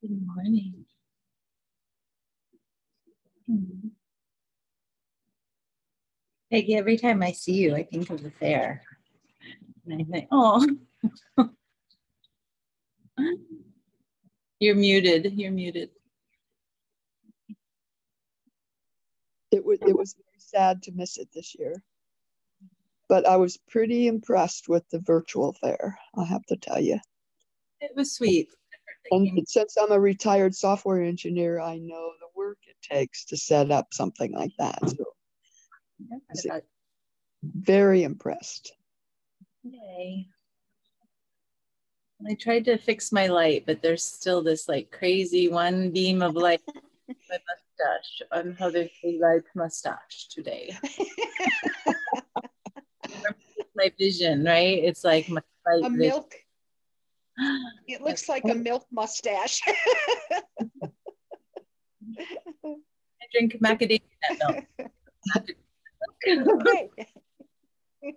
Good morning. Peggy, every time I see you, I think of the fair. And I think, oh, you're muted. You're muted. It was very sad to miss it this year. But I was pretty impressed with the virtual fair, I have to tell you. It was sweet. And since I'm a retired software engineer, I know the work it takes to set up something like that. So very impressed. Yay. I tried to fix my light, but there's still this like crazy one beam of light. My mustache. I'm how they like mustache today. My vision, right? It's like my a milk. It looks like a milk mustache. I drink macadamia nut milk. Okay. Good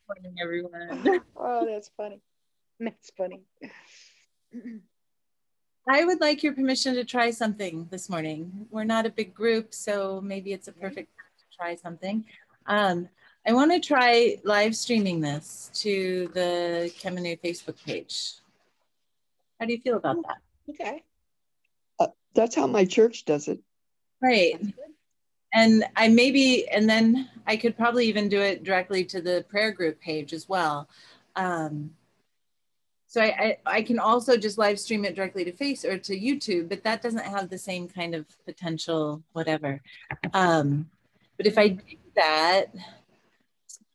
morning, everyone. Oh, that's funny. That's funny. I would like your permission to try something this morning. We're not a big group, so maybe it's a perfect time to try something. I want to try live streaming this to the Kemanu Facebook page. How do you feel about that? Okay. That's how my church does it. Right. And then I could probably even do it directly to the prayer group page as well. So I can also just live stream it directly to Facebook or to YouTube, but that doesn't have the same kind of potential, whatever. But if I do that,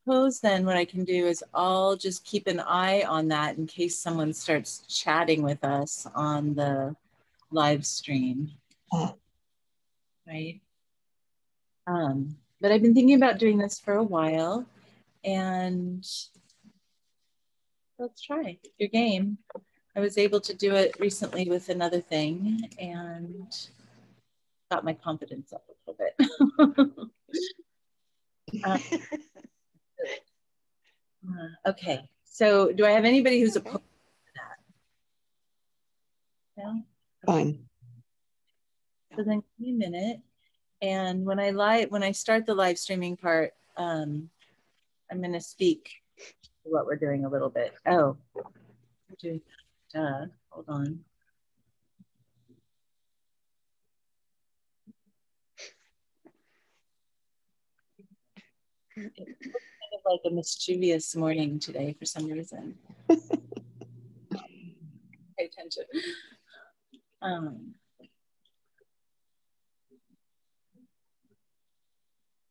suppose then what I can do is I'll just keep an eye on that in case someone starts chatting with us on the live stream, right? But I've been thinking about doing this for a while, and let's try your game. I was able to do it recently with another thing and got my confidence up a little bit. Okay, so do I have anybody who's opposed to that? No? Fine. So then give me a minute. And when I start the live streaming part, I'm gonna speak to what we're doing a little bit. Oh, hold on. It's kind of like a mischievous morning today for some reason. Pay attention.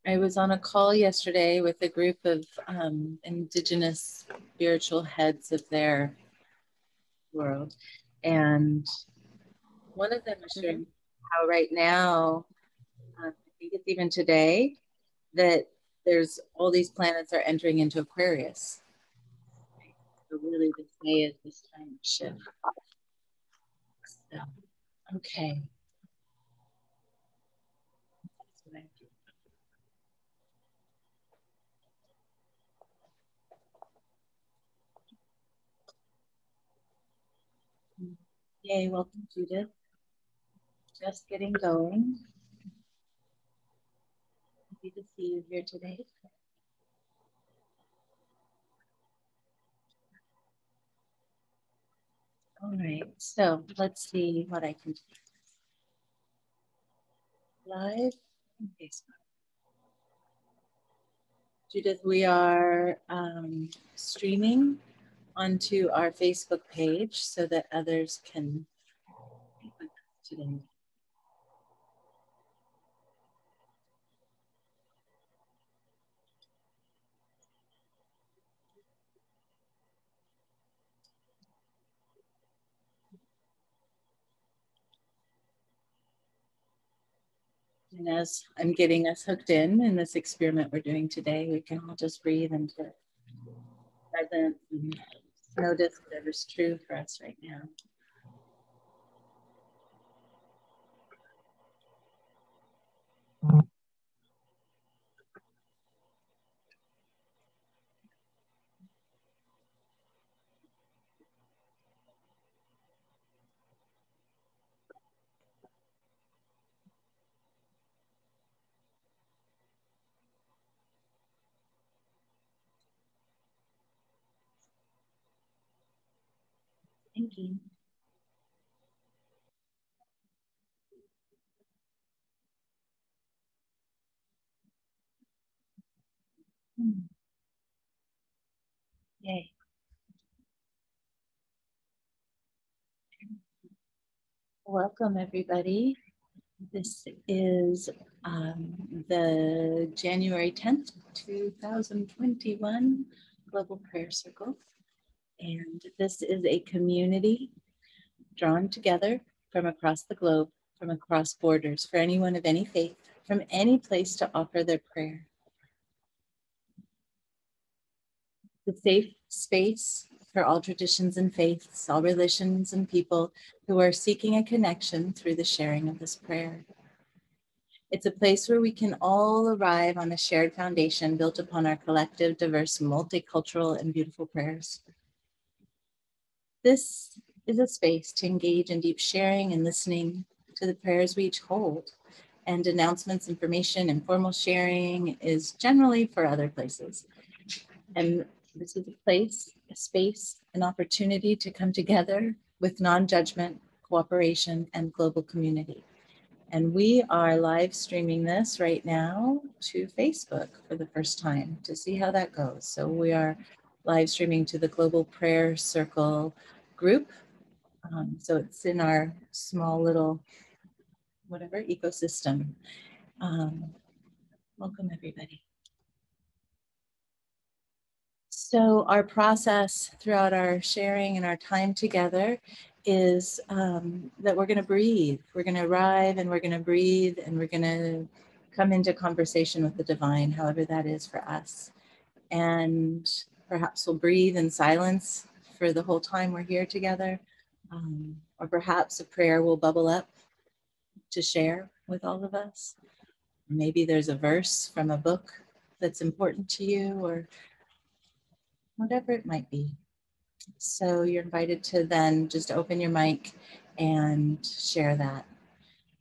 I was on a call yesterday with a group of indigenous spiritual heads of their world. And one of them was sharing how right now, I think it's even today, that there's all these planets are entering into Aquarius. So really this day is this time of shift. So, okay. That's what I do. Yay, welcome Judith. Just getting going. Happy to see you here today. All right, so let's see what I can do. Live on Facebook. Judith, we are streaming onto our Facebook page so that others can be with us today. And as I'm getting us hooked in this experiment we're doing today, we can all just breathe into presence and notice whatever's true for us right now. Thank you. Yay. Welcome, everybody. This is the January 10th, 2021 Global Prayer Circle. And this is a community drawn together from across the globe, from across borders, for anyone of any faith, from any place to offer their prayer. The safe space for all traditions and faiths, all religions and people who are seeking a connection through the sharing of this prayer. It's a place where we can all arrive on a shared foundation built upon our collective, diverse, multicultural, and beautiful prayers. This is a space to engage in deep sharing and listening to the prayers we each hold. And announcements, information, informal sharing is generally for other places. And this is a place, a space, an opportunity to come together with non-judgment, cooperation, and global community. And we are live streaming this right now to Facebook for the first time to see how that goes. So we are live streaming to the Global Prayer Circle group. So it's in our small little, whatever, ecosystem. Welcome, everybody. So our process throughout our sharing and our time together is that we're going to breathe. We're going to arrive and we're going to breathe and we're going to come into conversation with the divine, however that is for us. And perhaps we'll breathe in silence for the whole time we're here together. Or perhaps a prayer will bubble up to share with all of us. Maybe there's a verse from a book that's important to you, or whatever it might be. So you're invited to then just open your mic and share that.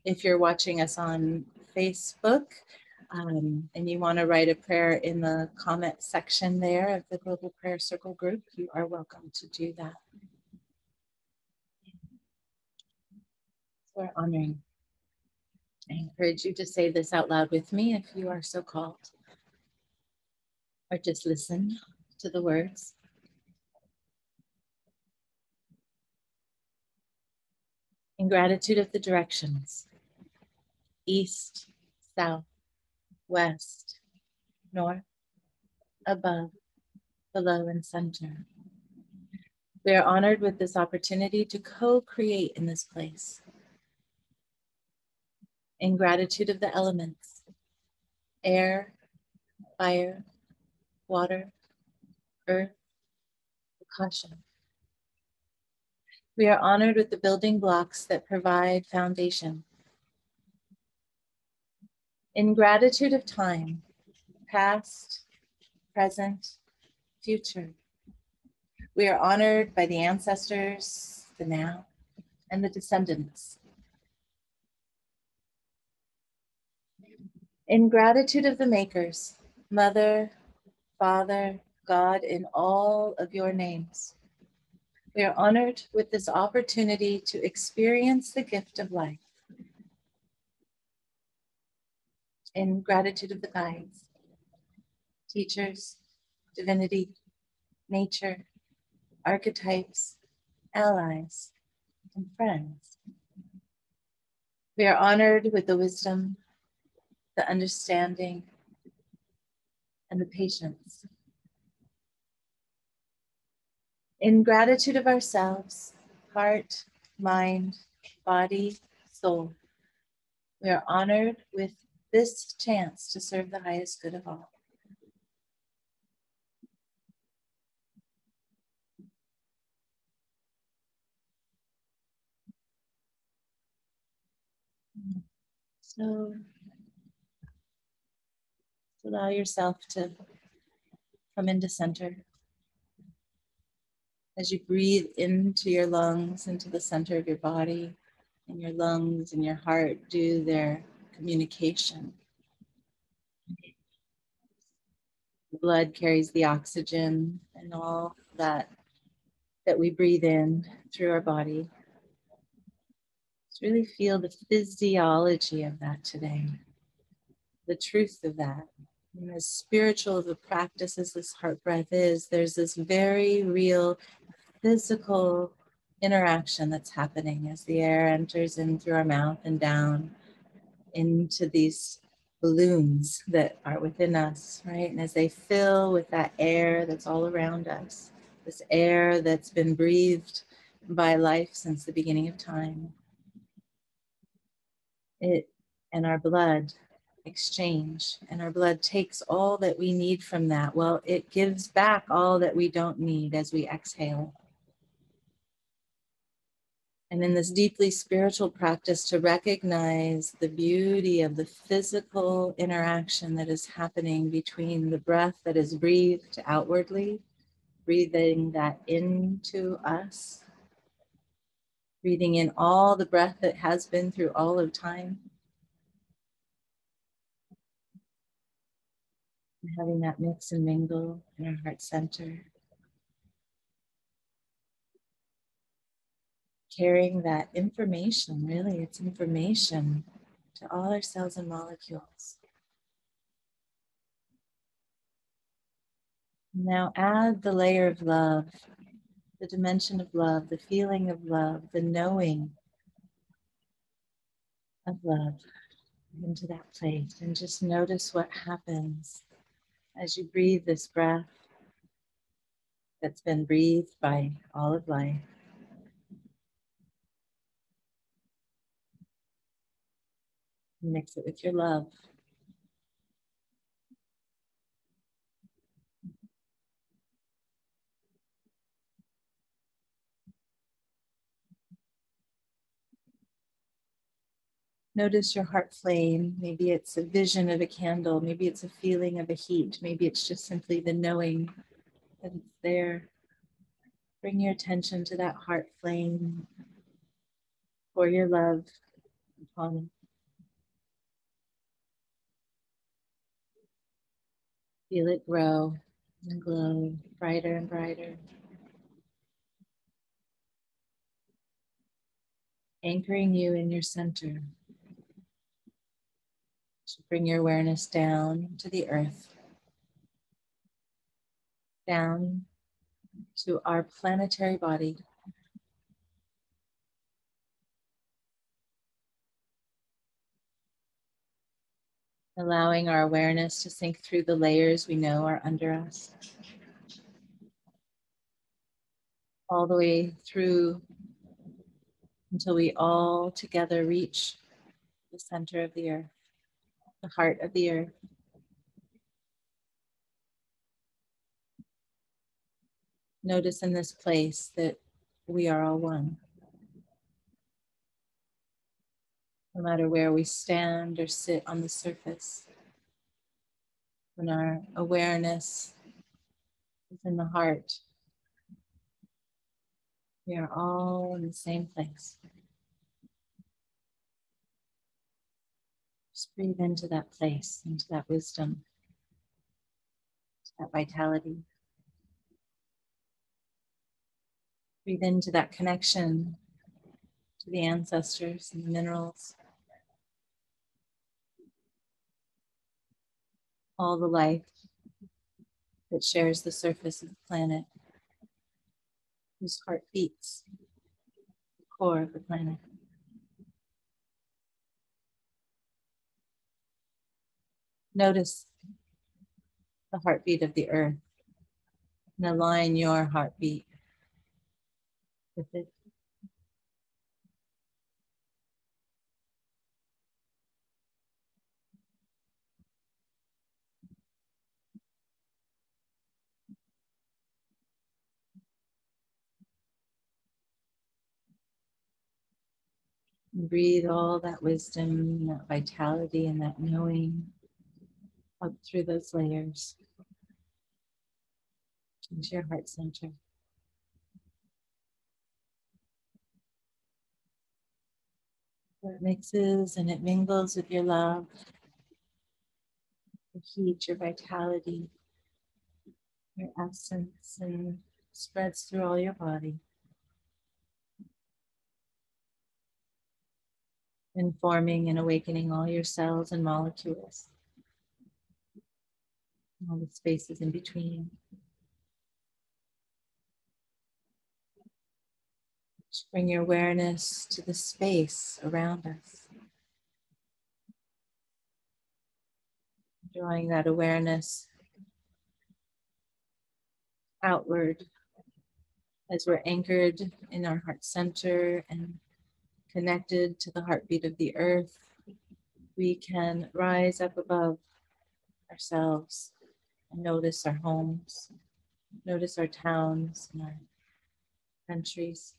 If you're watching us on Facebook and you want to write a prayer in the comment section there of the Global Prayer Circle group, you are welcome to do that. We're honoring. I encourage you to say this out loud with me if you are so called, or just listen to the words. In gratitude of the directions, east, south, west, north, above, below, and center. We are honored with this opportunity to co-create in this place. In gratitude of the elements, air, fire, water, earth, Akasha. We are honored with the building blocks that provide foundation. In gratitude of time, past, present, future. We are honored by the ancestors, the now, and the descendants. In gratitude of the makers, Mother, Father, God, in all of your names. We are honored with this opportunity to experience the gift of life. In gratitude of the guides, teachers, divinity, nature, archetypes, allies, and friends. We are honored with the wisdom, the understanding, and the patience. In gratitude of ourselves, heart, mind, body, soul, we are honored with this chance to serve the highest good of all. So allow yourself to come into center. As you breathe into your lungs, into the center of your body, and your lungs and your heart do their communication. The blood carries the oxygen and all that that we breathe in through our body. Let's really feel the physiology of that today, the truth of that. And as spiritual of a practice as this heart breath is, there's this very real physical interaction that's happening as the air enters in through our mouth and down into these balloons that are within us, right? And as they fill with that air that's all around us, this air that's been breathed by life since the beginning of time, it and our blood exchange, and our blood takes all that we need from that. Well, it gives back all that we don't need as we exhale. And in this deeply spiritual practice, to recognize the beauty of the physical interaction that is happening between the breath that is breathed outwardly, breathing that into us, breathing in all the breath that has been through all of time, and having that mix and mingle in our heart center. Carrying that information, really, it's information to all our cells and molecules. Now add the layer of love, the dimension of love, the feeling of love, the knowing of love into that place, and just notice what happens as you breathe this breath that's been breathed by all of life. Mix it with your love. Notice your heart flame. Maybe it's a vision of a candle. Maybe it's a feeling of a heat. Maybe it's just simply the knowing that it's there. Bring your attention to that heart flame. Pour your love upon it. Feel it grow and glow brighter and brighter. Anchoring you in your center. So bring your awareness down to the earth. Down to our planetary body. Allowing our awareness to sink through the layers we know are under us. All the way through until we all together reach the center of the earth, the heart of the earth. Notice in this place that we are all one. No matter where we stand or sit on the surface, when our awareness is in the heart, we are all in the same place. Just breathe into that place, into that wisdom, to that vitality. Breathe into that connection to the ancestors and the minerals. All the life that shares the surface of the planet, whose heart beats the core of the planet. Notice the heartbeat of the earth and align your heartbeat with it. And breathe all that wisdom, that vitality, and that knowing up through those layers into your heart center. It mixes and it mingles with your love, your heat, your vitality, your essence, and spreads through all your body, informing and awakening all your cells and molecules, all the spaces in between. Just bring your awareness to the space around us. Drawing that awareness outward as we're anchored in our heart center and connected to the heartbeat of the earth. We can rise up above ourselves and notice our homes, notice our towns and our countries.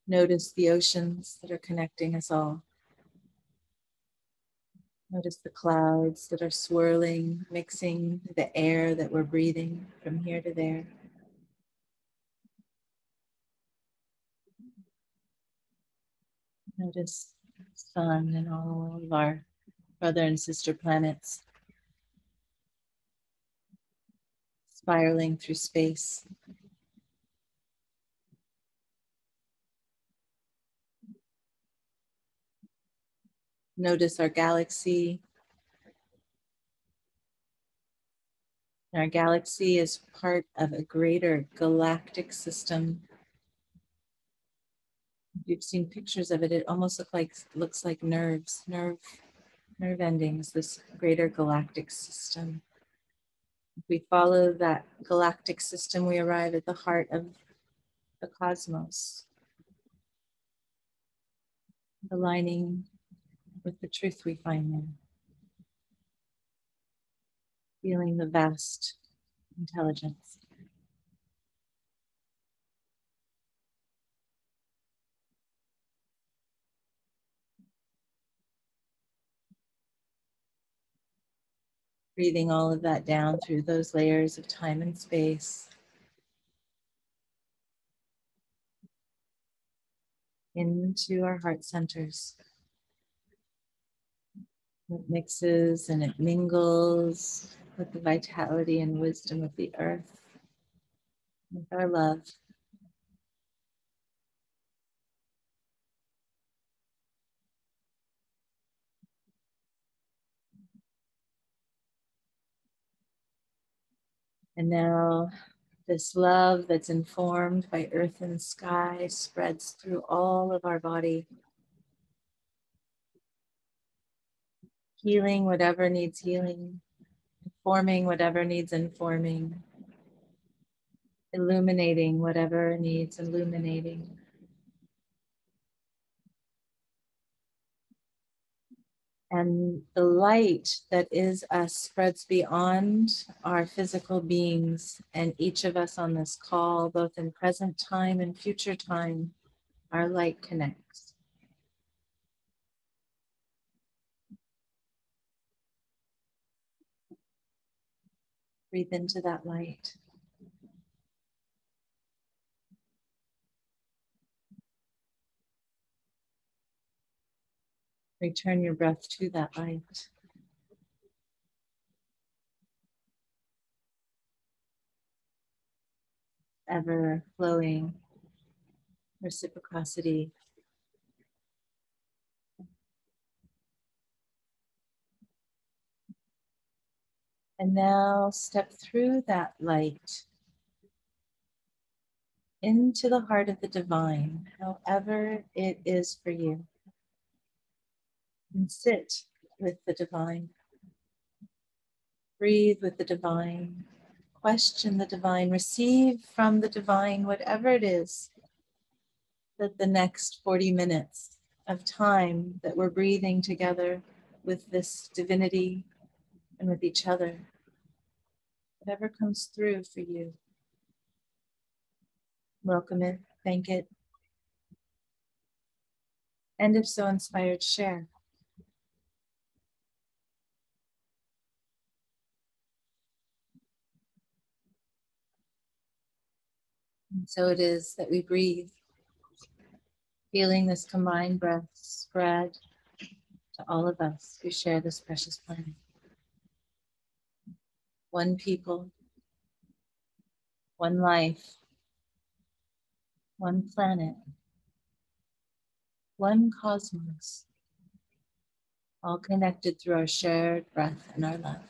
Notice the oceans that are connecting us all. Notice the clouds that are swirling, mixing the air that we're breathing from here to there. Notice the sun and all of our brother and sister planets spiraling through space. Notice our galaxy. Our galaxy is part of a greater galactic system. If you've seen pictures of it, it almost looks like nerves, nerve endings, this greater galactic system. If we follow that galactic system, we arrive at the heart of the cosmos, aligning with the truth we find there. Feeling the vast intelligence. Breathing all of that down through those layers of time and space. Into our heart centers. It mixes and it mingles with the vitality and wisdom of the earth, with our love. And now this love that's informed by earth and sky spreads through all of our body, healing whatever needs healing, informing whatever needs informing, illuminating whatever needs illuminating. And the light that is us spreads beyond our physical beings, and each of us on this call, both in present time and future time, our light connects. Breathe into that light. Return your breath to that light. Ever flowing reciprocity. And now step through that light into the heart of the divine, however it is for you. And sit with the divine. Breathe with the divine. Question the divine. Receive from the divine whatever it is that the next 40 minutes of time that we're breathing together with this divinity and with each other, whatever comes through for you. Welcome it, thank it, and if so inspired, share. And so it is that we breathe, feeling this combined breath spread to all of us who share this precious planet. One people, one life, one planet, one cosmos, all connected through our shared breath and our love.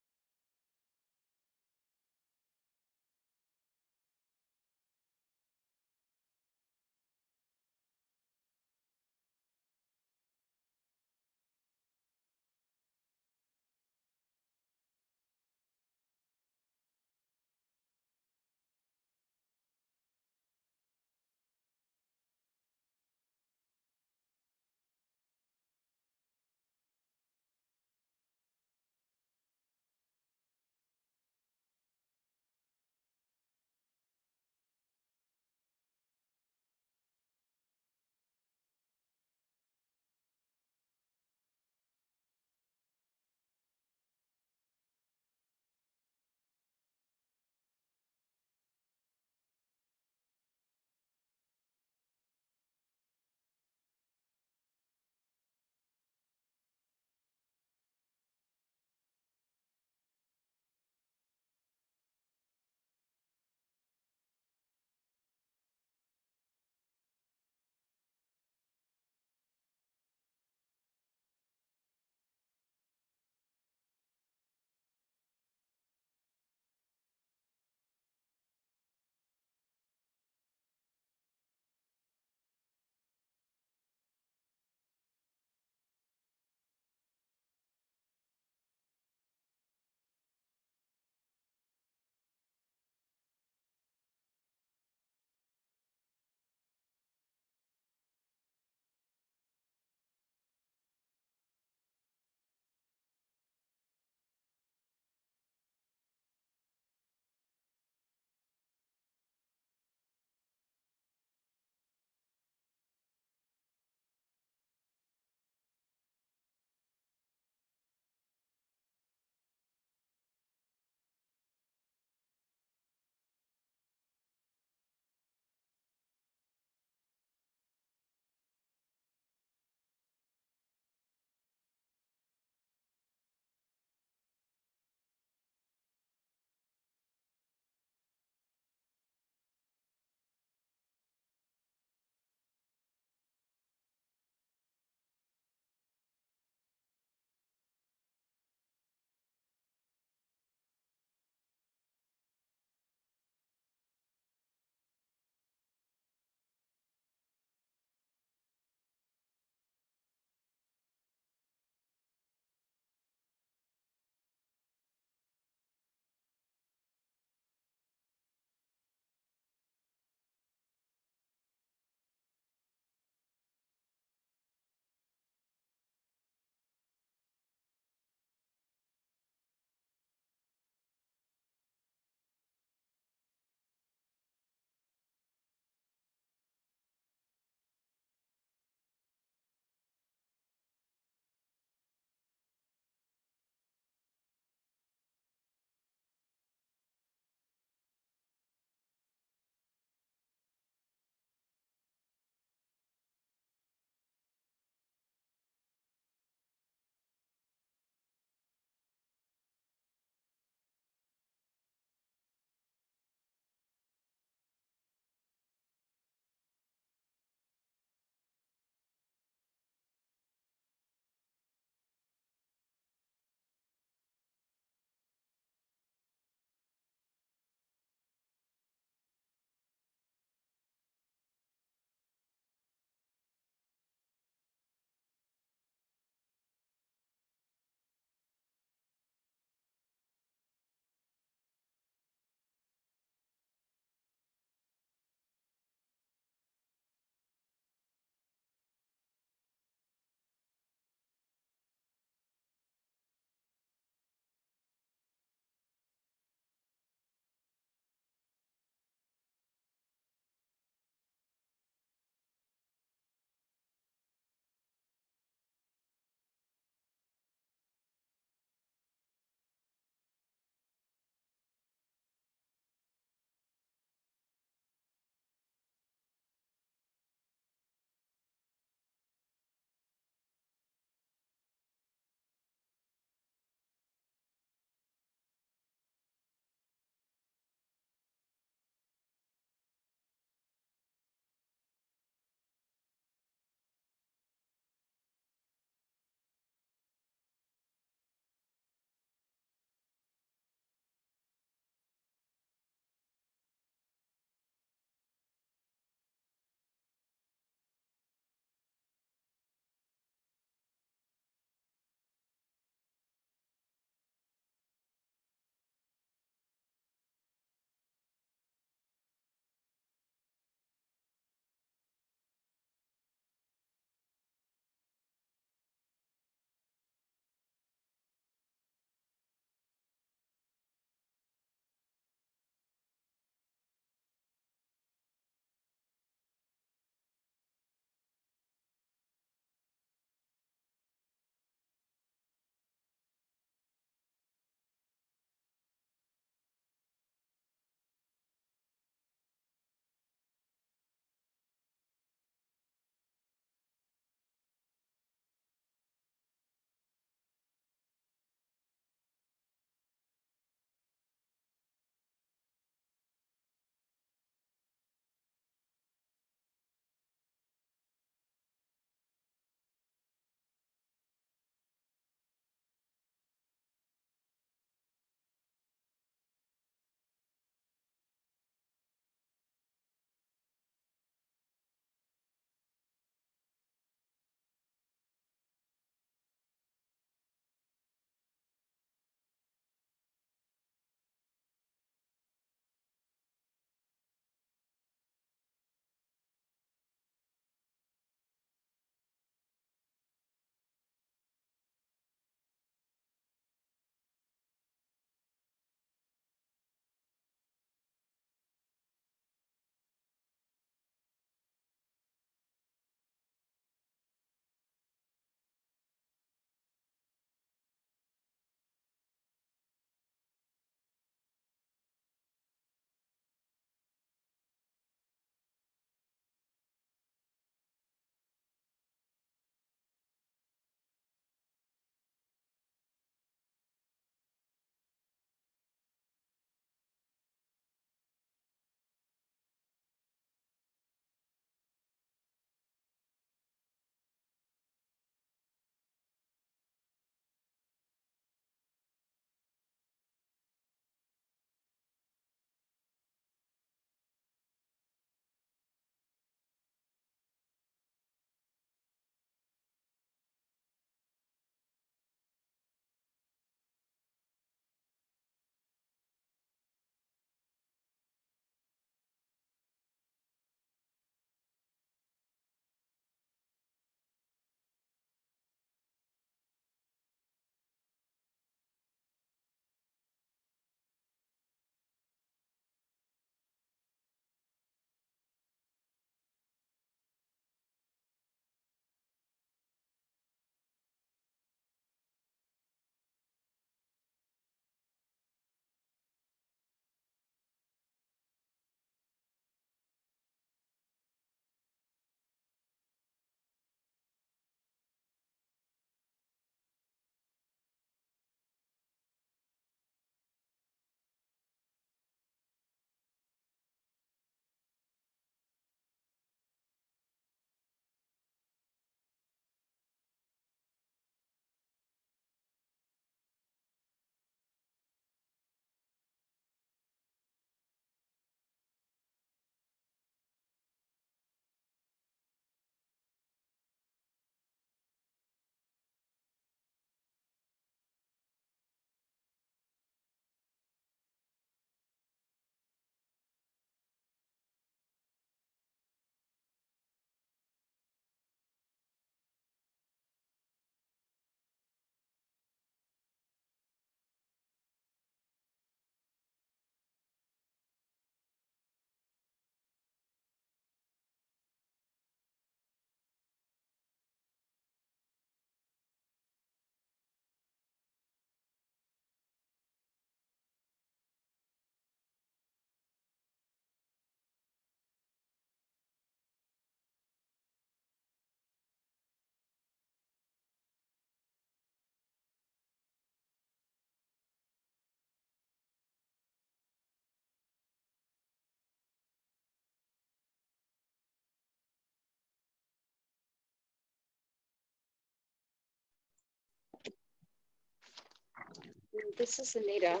This is Anita.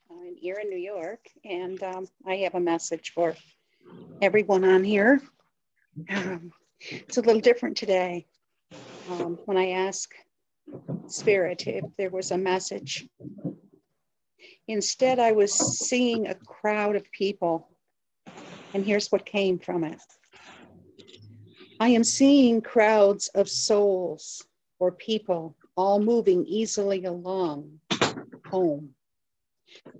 I'm here in New York, and I have a message for everyone on here. It's a little different today. When I ask Spirit if there was a message, instead I was seeing a crowd of people, and here's what came from it. I am seeing crowds of souls or people all moving easily along home.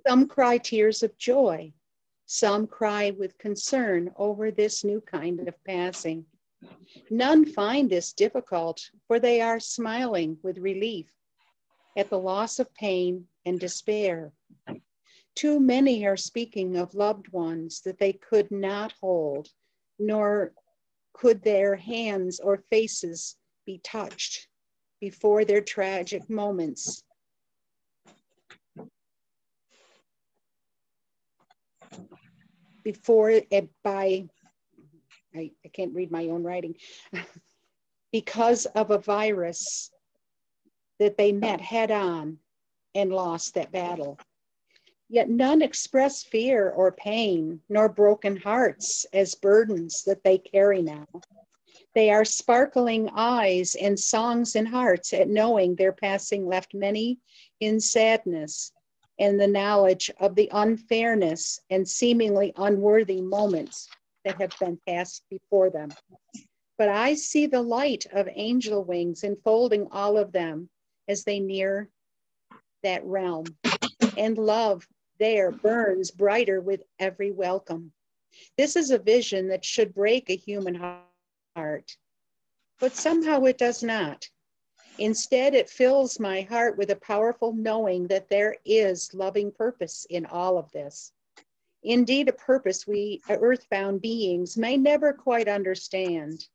Some cry tears of joy. Some cry with concern over this new kind of passing. None find this difficult, for they are smiling with relief at the loss of pain and despair. Too many are speaking of loved ones that they could not hold, nor could their hands or faces be touched before their tragic moments. I can't read my own writing, because of a virus that they met head on and lost that battle. Yet none express fear or pain, nor broken hearts as burdens that they carry now. They are sparkling eyes and songs in hearts at knowing their passing left many in sadness and the knowledge of the unfairness and seemingly unworthy moments that have been passed before them. But I see the light of angel wings enfolding all of them as they near that realm, and love there burns brighter with every welcome. This is a vision that should break a human heart, but somehow it does not. Instead, it fills my heart with a powerful knowing that there is loving purpose in all of this. Indeed, a purpose we earthbound beings may never quite understand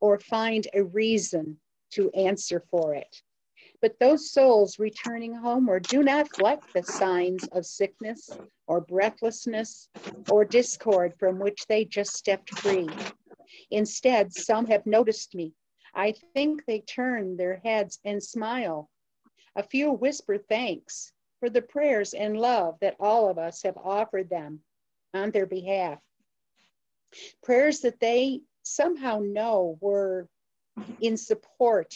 or find a reason to answer for it. But those souls returning homeward do not fleck the signs of sickness or breathlessness or discord from which they just stepped free. Instead, some have noticed me. I think they turn their heads and smile. A few whisper thanks for the prayers and love that all of us have offered them on their behalf. Prayers that they somehow know were in support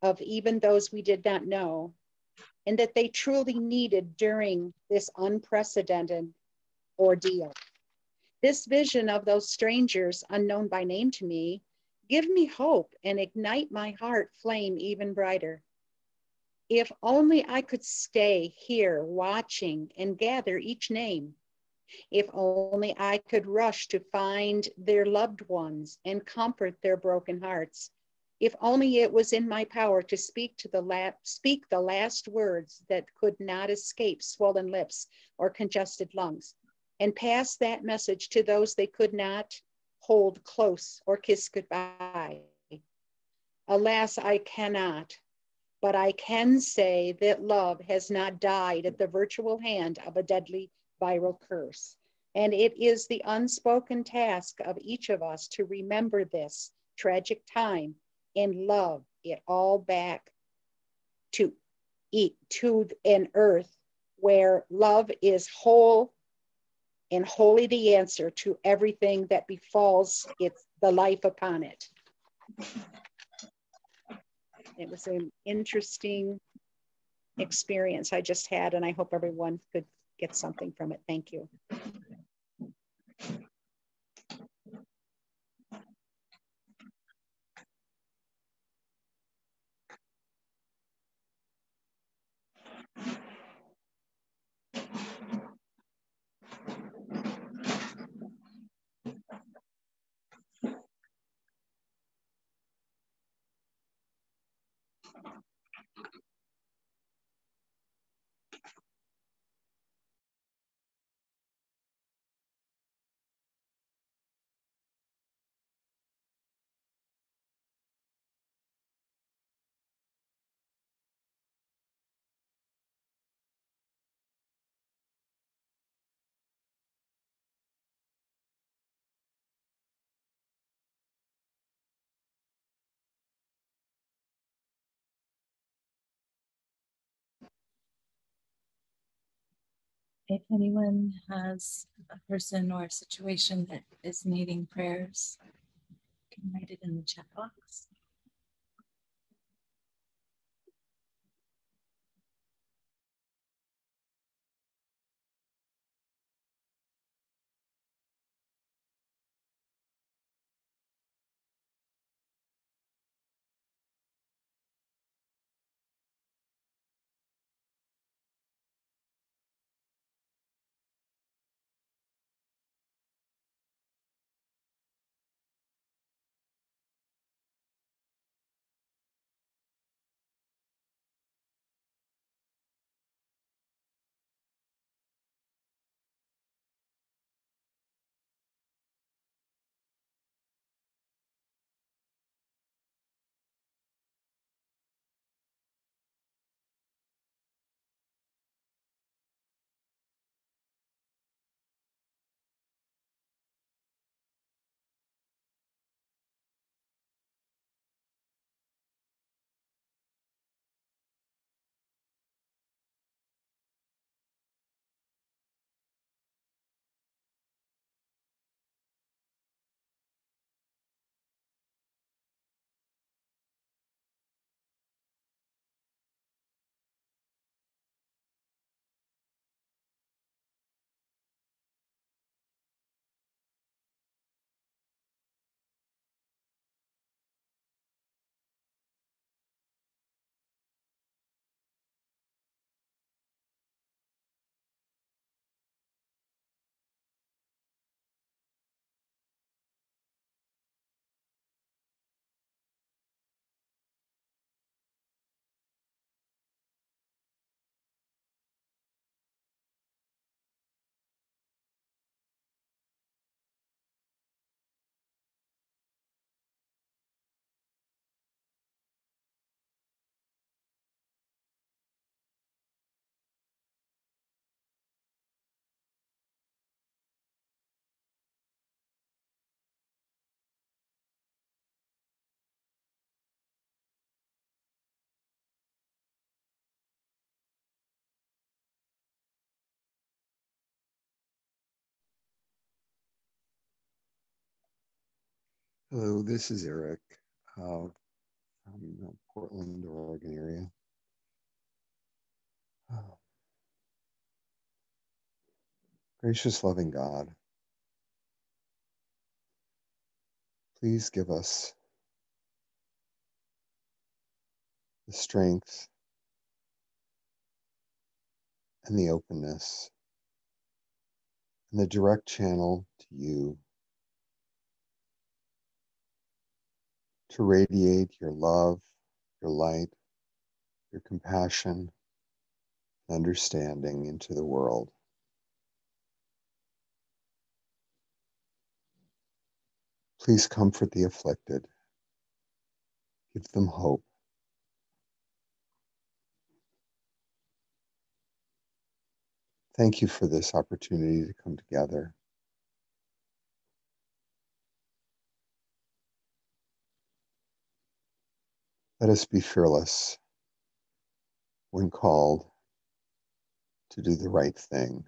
of even those we did not know, and that they truly needed during this unprecedented ordeal. This vision of those strangers unknown by name to me give me hope and ignite my heart flame even brighter. If only I could stay here watching and gather each name. If only I could rush to find their loved ones and comfort their broken hearts. If only it was in my power to speak the last words that could not escape swollen lips or congested lungs, and pass that message to those they could not hold close or kiss goodbye. Alas, I cannot, but I can say that love has not died at the virtual hand of a deadly viral curse. And it is the unspoken task of each of us to remember this tragic time and love it all back to an earth where love is whole and wholly the answer to everything that befalls the life upon it. It was an interesting experience I just had, and I hope everyone could get something from it. Thank you. If anyone has a person or a situation that is needing prayers, you can write it in the chat box. Hello, this is Eric from the Portland, Oregon area. Gracious, loving God, please give us the strength and the openness and the direct channel to you to radiate your love, your light, your compassion, and understanding into the world. Please comfort the afflicted, give them hope. Thank you for this opportunity to come together. Let us be fearless when called to do the right thing.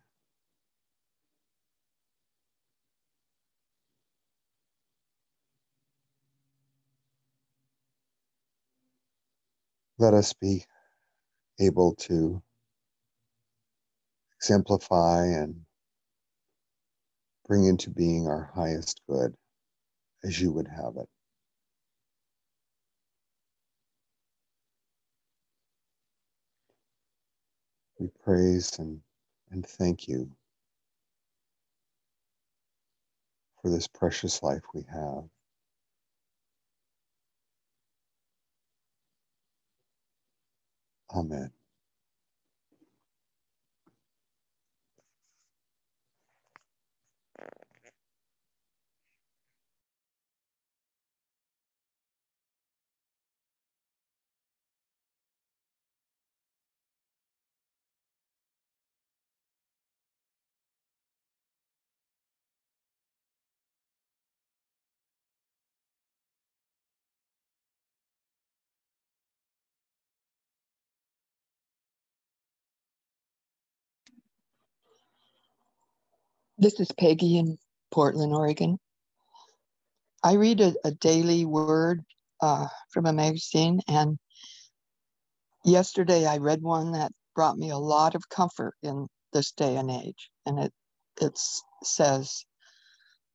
Let us be able to exemplify and bring into being our highest good as you would have it. We praise and thank you for this precious life we have. Amen. This is Peggy in Portland, Oregon. I read a daily word from a magazine, and yesterday I read one that brought me a lot of comfort in this day and age. And it says,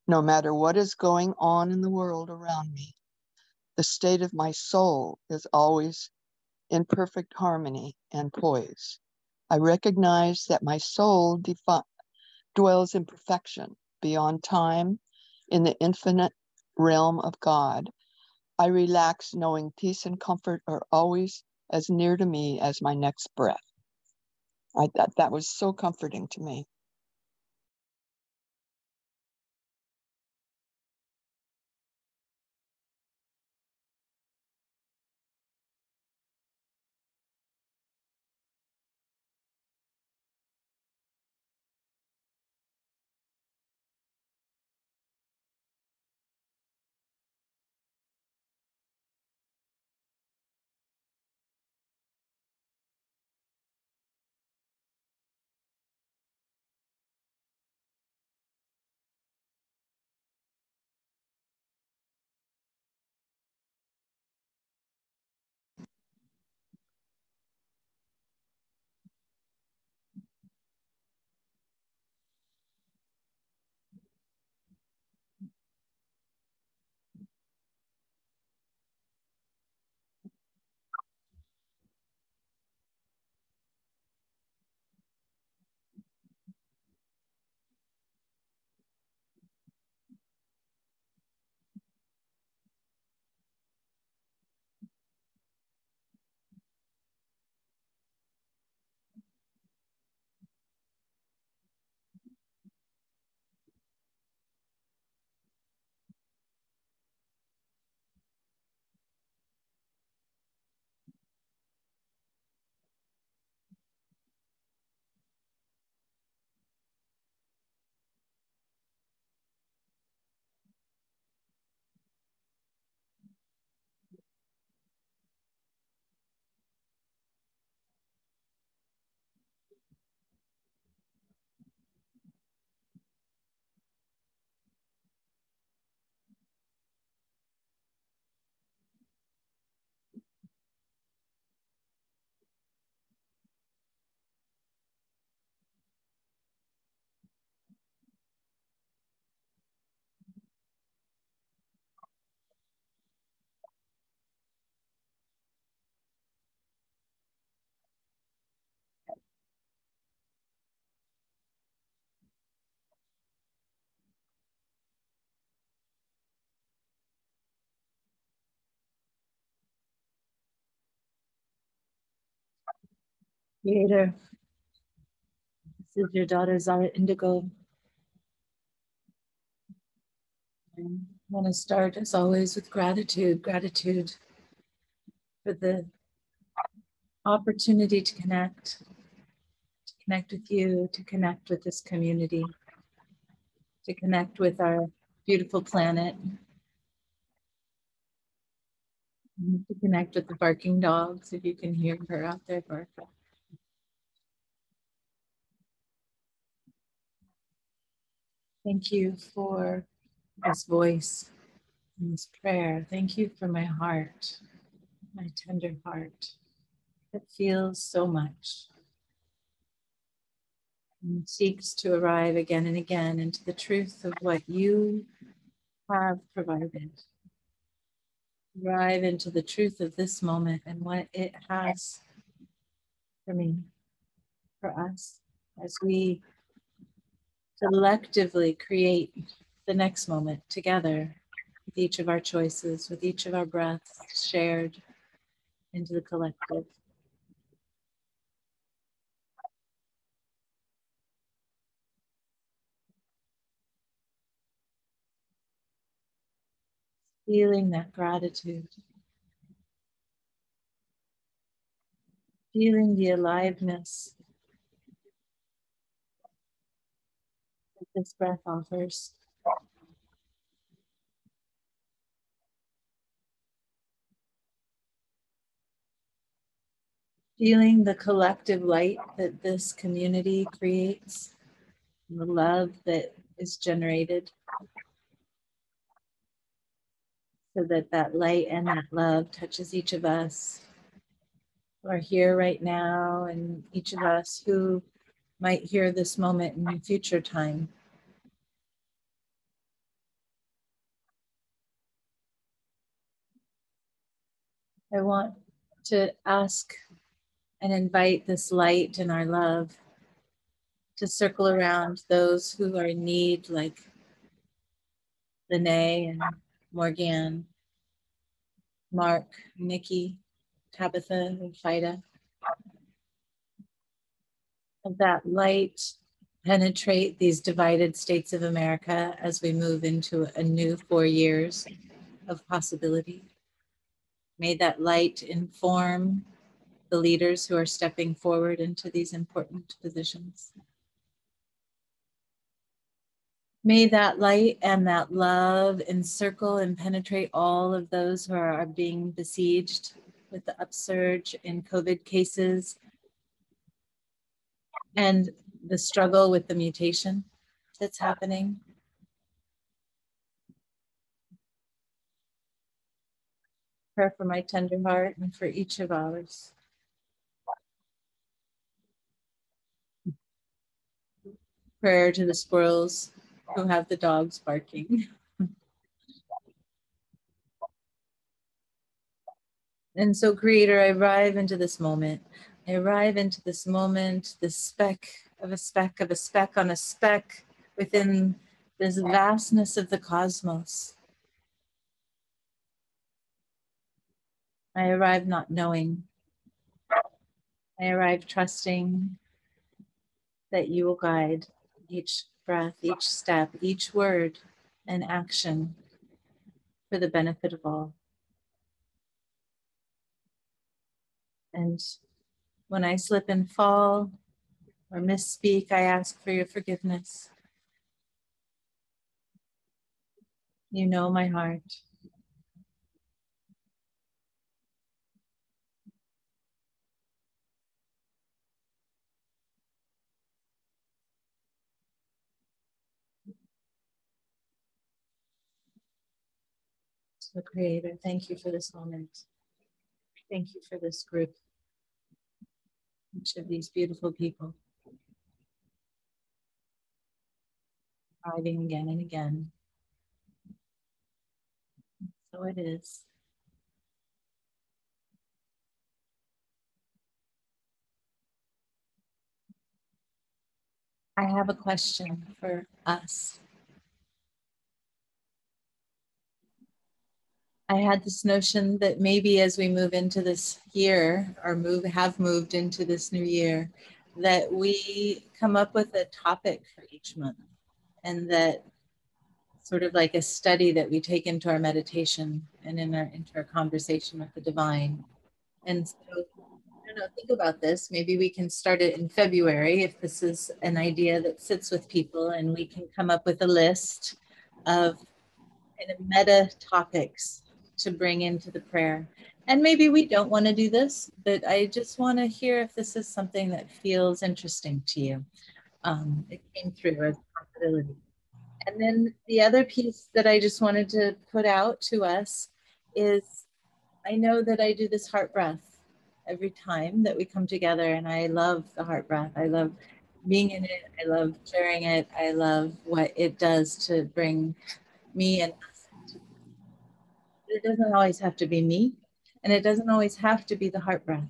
no matter what is going on in the world around me, the state of my soul is always in perfect harmony and poise. I recognize that my soul dwells in perfection beyond time in the infinite realm of God. I relax knowing peace and comfort are always as near to me as my next breath. That was so comforting to me. Creator, this is your daughter Zara Indigo. I want to start, as always, with gratitude. Gratitude for the opportunity to connect with you, to connect with this community, to connect with our beautiful planet, to connect with the barking dogs, if you can hear her out there barking. Thank you for this voice and this prayer. Thank you for my heart, my tender heart that feels so much and seeks to arrive again and again into the truth of what you have provided. Arrive into the truth of this moment and what it has for me, for us, as we collectively create the next moment together with each of our choices, with each of our breaths shared into the collective. Feeling that gratitude, feeling the aliveness that this breath offers. Feeling the collective light that this community creates the love that is generated, so that that light and that love touches each of us who are here right now, and each of us who might hear this moment in future time. I want to ask and invite this light and our love to circle around those who are in need, like Lene and Morgan, Mark, Nikki, Tabitha, and Fida. Of that light penetrate these divided states of America as we move into a new 4 years of possibility. May that light inform the leaders who are stepping forward into these important positions. May that light and that love encircle and penetrate all of those who are being besieged with the upsurge in COVID cases and the struggle with the mutation that's happening. Prayer for my tender heart and for each of ours. Prayer to the squirrels who have the dogs barking. And so, Creator, I arrive into this moment. I arrive into this moment, this speck of a speck of a speck on a speck within this vastness of the cosmos. I arrive not knowing. I arrive trusting that you will guide each breath, each step, each word and action for the benefit of all. And when I slip and fall or misspeak, I ask for your forgiveness. You know my heart. So, Creator, thank you for this moment. Thank you for this group, each of these beautiful people, arriving again and again. So it is. I have a question for us. I had this notion that maybe as we move into this year, or have moved into this new year, that we come up with a topic for each month, and that sort of like a study that we take into our meditation and into our conversation with the divine. And so, I don't know, think about this. Maybe we can start it in February if this is an idea that sits with people, and we can come up with a list of kind of meta topics to bring into the prayer. And maybe we don't want to do this, but I just want to hear if this is something that feels interesting to you. It came through as a possibility. And then the other piece that I just wanted to put out to us is, I know that I do this heart breath every time that we come together, and I love the heart breath. I love being in it. I love sharing it. I love what it does to bring me and us. It doesn't always have to be me, and it doesn't always have to be the heart breath.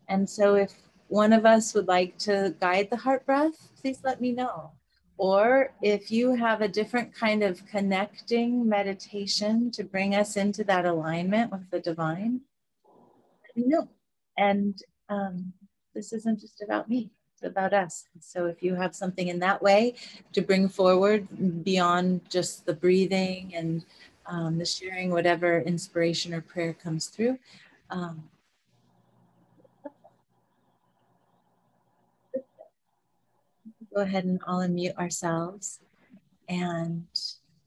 And so if one of us would like to guide the heart breath, please let me know. Or if you have a different kind of connecting meditation to bring us into that alignment with the divine, let me know. And this isn't just about me, it's about us. So if you have something in that way to bring forward beyond just the breathing and the sharing, whatever inspiration or prayer comes through, go ahead and all unmute ourselves. And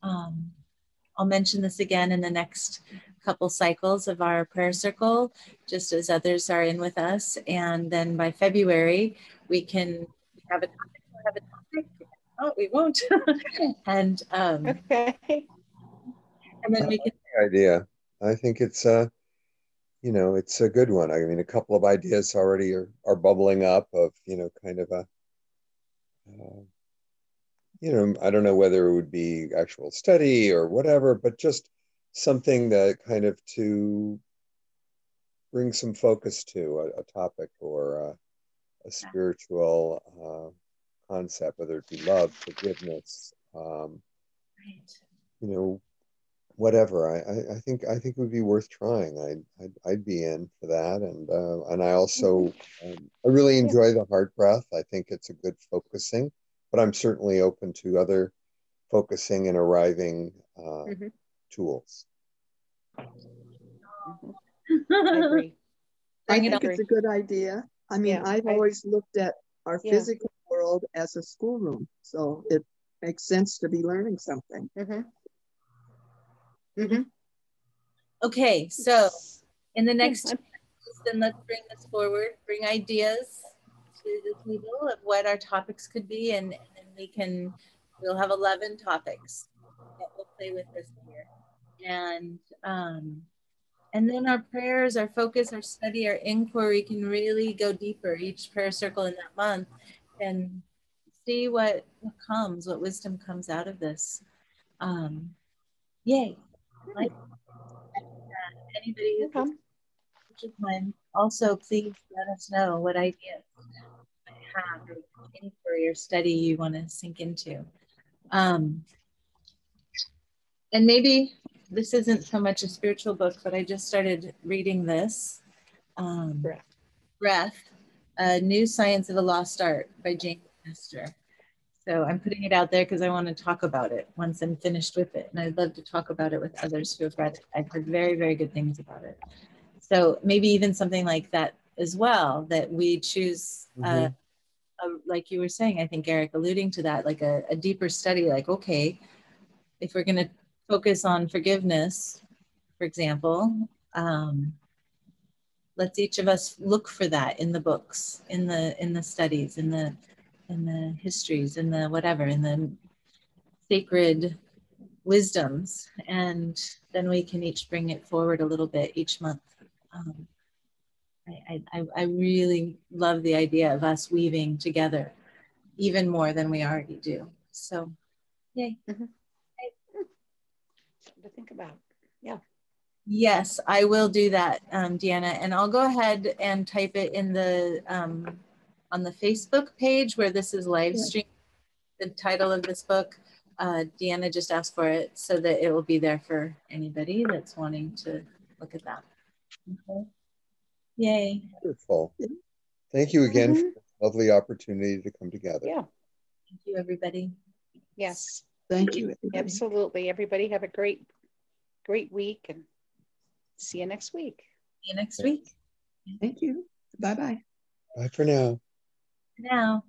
I'll mention this again in the next couple cycles of our prayer circle, just as others are in with us. And then by February, we can have a topic. oh, we won't. and Okay. then we can. Idea. I think it's it's a good one. I mean, a couple of ideas already are bubbling up of, kind of a, I don't know whether it would be actual study or whatever, but just something that kind of to bring some focus to a topic or a spiritual concept, whether it be love, forgiveness, Right. Whatever. I think it would be worth trying. I'd be in for that, and I also I really enjoy the heart breath. I think it's a good focusing, but I'm certainly open to other focusing and arriving tools. I agree. I think it's a good idea. I mean, I've always looked at our physical world as a schoolroom, so it makes sense to be learning something. Okay, so in the next, then let's bring this forward, bring ideas to the table of what our topics could be, and then we'll have 11 topics that we'll play with this year. And then our prayers, our focus, our study, our inquiry can really go deeper. Each prayer circle in that month and see what comes, what wisdom comes out of this. Yay. Like anybody who's time, also please let us know what ideas you have or inquiry or study you want to sink into. And maybe this isn't so much a spiritual book, but I just started reading this. Breath, A New Science of a Lost Art by Jane Nestor. So I'm putting it out there because I want to talk about it once I'm finished with it. And I'd love to talk about it with others who have read it. I've heard very, very good things about it. So maybe even something like that as well, that we choose, like you were saying, I think, Eric, alluding to that, like a deeper study, like, okay, if we're going to focus on forgiveness, for example, let's each of us look for that in the books, in the studies, in the histories, in the whatever, in the sacred wisdoms, and then we can each bring it forward a little bit each month. I really love the idea of us weaving together even more than we already do. So, yay. To think about. Yeah. Yes, I will do that, Deanna, and I'll go ahead and type it in the on the Facebook page where this is live streamed. The title of this book, Deanna just asked for it so that it will be there for anybody that's wanting to look at that. Okay. Yay. Wonderful. Thank you again for this lovely opportunity to come together. Yeah. Thank you, everybody. Yes. Thank you, everybody. Absolutely. Everybody have a great week, and see you next week. See you next week. Thank you. Bye-bye. Bye for now. Now.